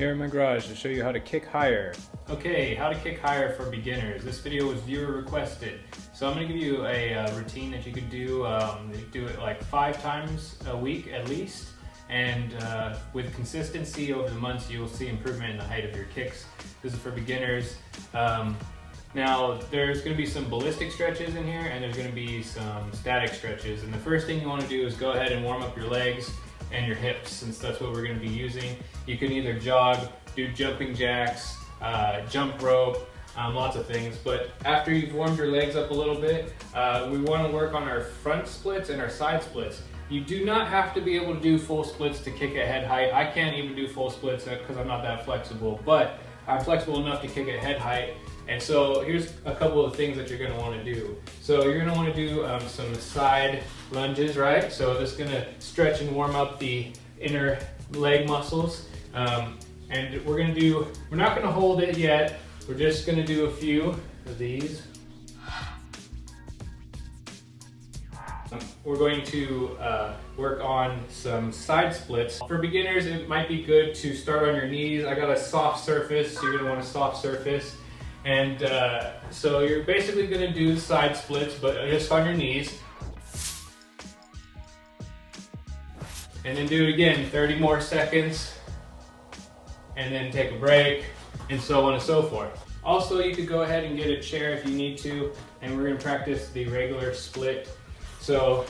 here in my garage to show you how to kick higher. Okay, how to kick higher for beginners. This video was viewer requested. So I'm going to give you a routine that you could do. You do it like 5 times a week at least. And with consistency over the months, you'll see improvement in the height of your kicks. This is for beginners. Now, there's going to be some ballistic stretches in here, and there's going to be some static stretches. And the first thing you want to do is go ahead and warm up your legs and your hips, since that's what we're going to be using. You can either jog, do jumping jacks, jump rope, lots of things. But after you've warmed your legs up a little bit, we want to work on our front splits and our side splits. You do not have to be able to do full splits to kick at head height. I can't even do full splits because I'm not that flexible, but I'm flexible enough to kick at head height. And so here's a couple of things that you're going to want to do. So you're going to want to do some side lunges, right? So this is going to stretch and warm up the inner leg muscles. And we're not going to hold it yet. We're just going to do a few of these. We're going to work on some side splits. For beginners, it might be good to start on your knees. I got a soft surface, so you're going to want a soft surface. And so you're basically going to do side splits, but just on your knees. And then do it again, 30 more seconds. And then take a break, and so on and so forth. Also, you could go ahead and get a chair if you need to, and we're going to practice the regular split. So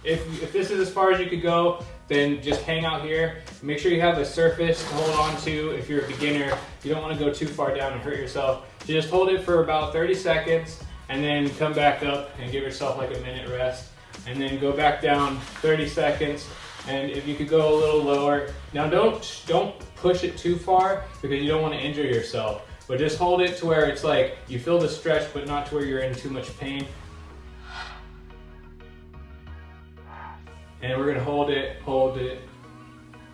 if this is as far as you could go, then just hang out here. Make sure you have a surface to hold on to. If you're a beginner, you don't want to go too far down and hurt yourself. Just hold it for about 30 seconds and then come back up and give yourself like a minute rest. And then go back down 30 seconds. And if you could go a little lower. Now don't push it too far because you don't want to injure yourself. But just hold it to where it's like you feel the stretch but not to where you're in too much pain. And we're going to hold it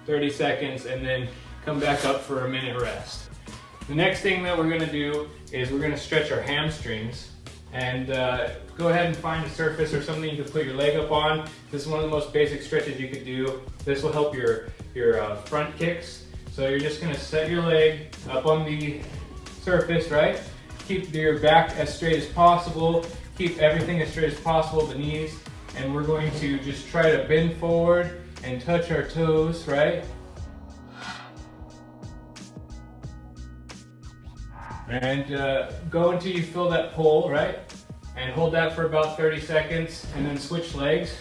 30 seconds and then come back up for a minute rest. The next thing that we're going to do is we're going to stretch our hamstrings. And go ahead and find a surface or something you can put your leg up on. This is one of the most basic stretches you could do. This will help your front kicks. So you're just going to set your leg up on the surface, right? Keep your back as straight as possible. Keep everything as straight as possible, the knees. And we're going to just try to bend forward and touch our toes, right? And go until you feel that pull, right? And hold that for about 30 seconds and then switch legs.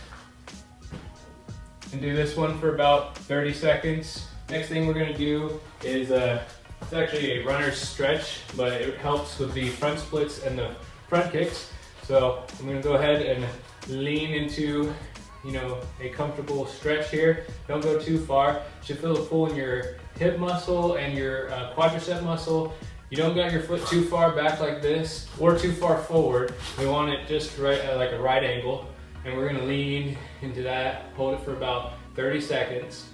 And do this one for about 30 seconds. Next thing we're gonna do is, it's actually a runner's stretch, but it helps with the front splits and the front kicks. So I'm gonna go ahead and lean into, a comfortable stretch here. Don't go too far. You should feel the pull in your hip muscle and your quadricep muscle. You don't got your foot too far back like this or too far forward. We want it just right at like a right angle. And we're gonna lean into that, hold it for about 30 seconds.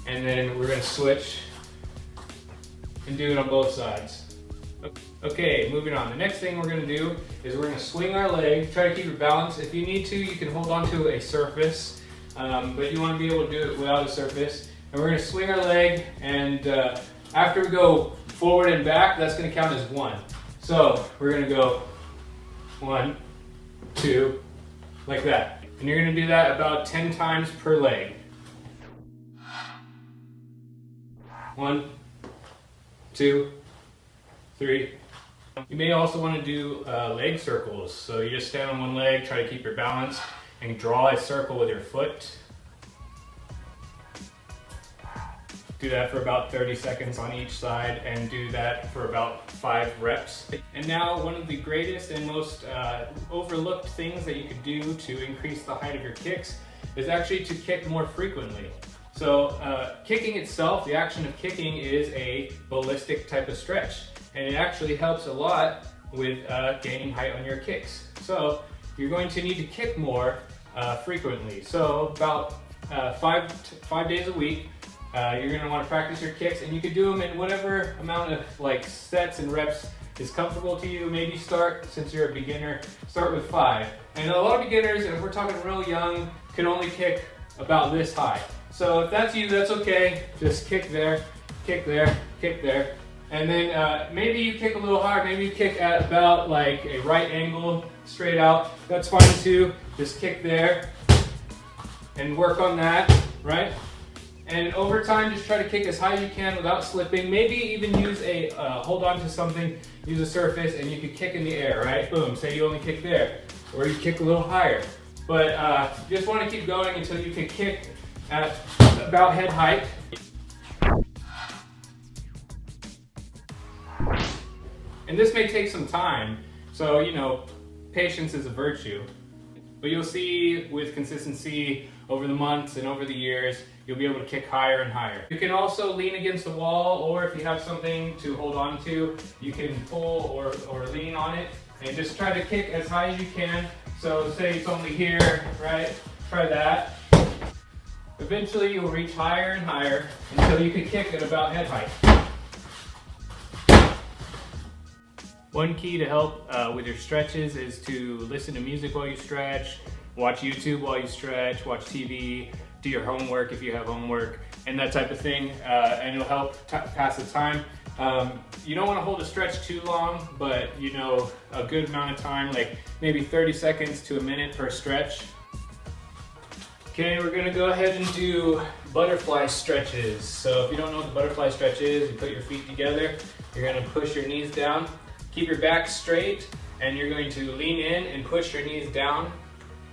And then we're gonna switch and do it on both sides. Okay, moving on. The next thing we're gonna do is we're gonna swing our leg, try to keep your balance. If you need to, you can hold onto a surface, but you wanna be able to do it without a surface. And we're gonna swing our leg, and after we go forward and back, that's gonna count as 1. So we're gonna go 1, 2, like that. And you're gonna do that about 10 times per leg. 1, 2, 3. You may also want to do leg circles. So you just stand on one leg, try to keep your balance, and draw a circle with your foot. Do that for about 30 seconds on each side, and do that for about 5 reps. And now, one of the greatest and most overlooked things that you could do to increase the height of your kicks is actually to kick more frequently. So kicking itself, the action of kicking, is a ballistic type of stretch. And it actually helps a lot with gaining height on your kicks. So you're going to need to kick more frequently. So about 5 days a week, you're going to want to practice your kicks, and you can do them in whatever amount of sets and reps is comfortable to you. Maybe since you're a beginner, start with 5. And a lot of beginners, if we're talking real young, can only kick about this high. So if that's you, that's okay. Just kick there, kick there, kick there. And then maybe you kick a little hard. Maybe you kick at about like a right angle, straight out. That's fine too. Just kick there and work on that, right? And over time, just try to kick as high as you can without slipping. Maybe even use a, hold on to something, use a surface, and you could kick in the air, right? Boom, say you only kick there. Or you kick a little higher. But you just want to keep going until you can kick at about head height. And this may take some time, so you know, patience is a virtue. But you'll see with consistency over the months and over the years, you'll be able to kick higher and higher. You can also lean against the wall, or if you have something to hold on to, you can pull or lean on it and just try to kick as high as you can. So say it's only here, right? Try that. Eventually you'll reach higher and higher until you can kick at about head height. One key to help with your stretches is to listen to music while you stretch, watch YouTube while you stretch, watch TV, do your homework if you have homework, and that type of thing, and it'll help pass the time. You don't want to hold a stretch too long, but you know, a good amount of time, like maybe 30 seconds to a minute per stretch. Okay, we're gonna go ahead and do butterfly stretches. So if you don't know what the butterfly stretch is, you put your feet together, you're gonna push your knees down, keep your back straight, and you're going to lean in and push your knees down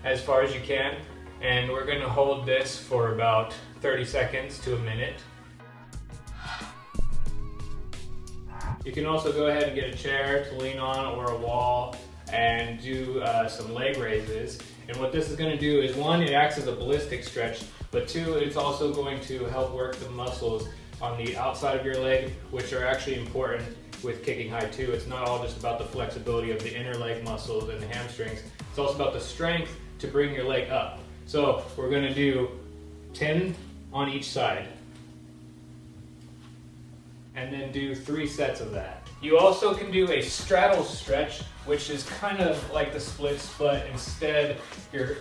as far as you can. And we're gonna hold this for about 30 seconds to a minute. You can also go ahead and get a chair to lean on or a wall and do some leg raises. And what this is going to do is, one, it acts as a ballistic stretch, but two, it's also going to help work the muscles on the outside of your leg, which are actually important with kicking high too. It's not all just about the flexibility of the inner leg muscles and the hamstrings. It's also about the strength to bring your leg up. So we're going to do 10 on each side, and then do 3 sets of that. You also can do a straddle stretch, which is kind of like the splits, but instead your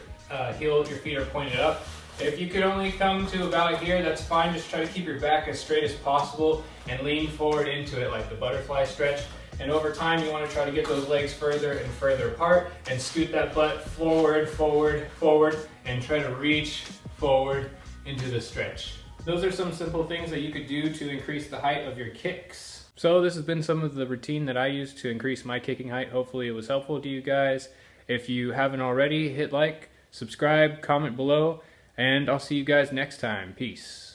feet are pointed up. If you could only come to about here, that's fine. Just try to keep your back as straight as possible and lean forward into it like the butterfly stretch. And over time, you want to try to get those legs further and further apart and scoot that butt forward, forward, forward, and try to reach forward into the stretch. Those are some simple things that you could do to increase the height of your kicks. So this has been some of the routine that I use to increase my kicking height. Hopefully it was helpful to you guys. If you haven't already, hit like, subscribe, comment below, and I'll see you guys next time. Peace.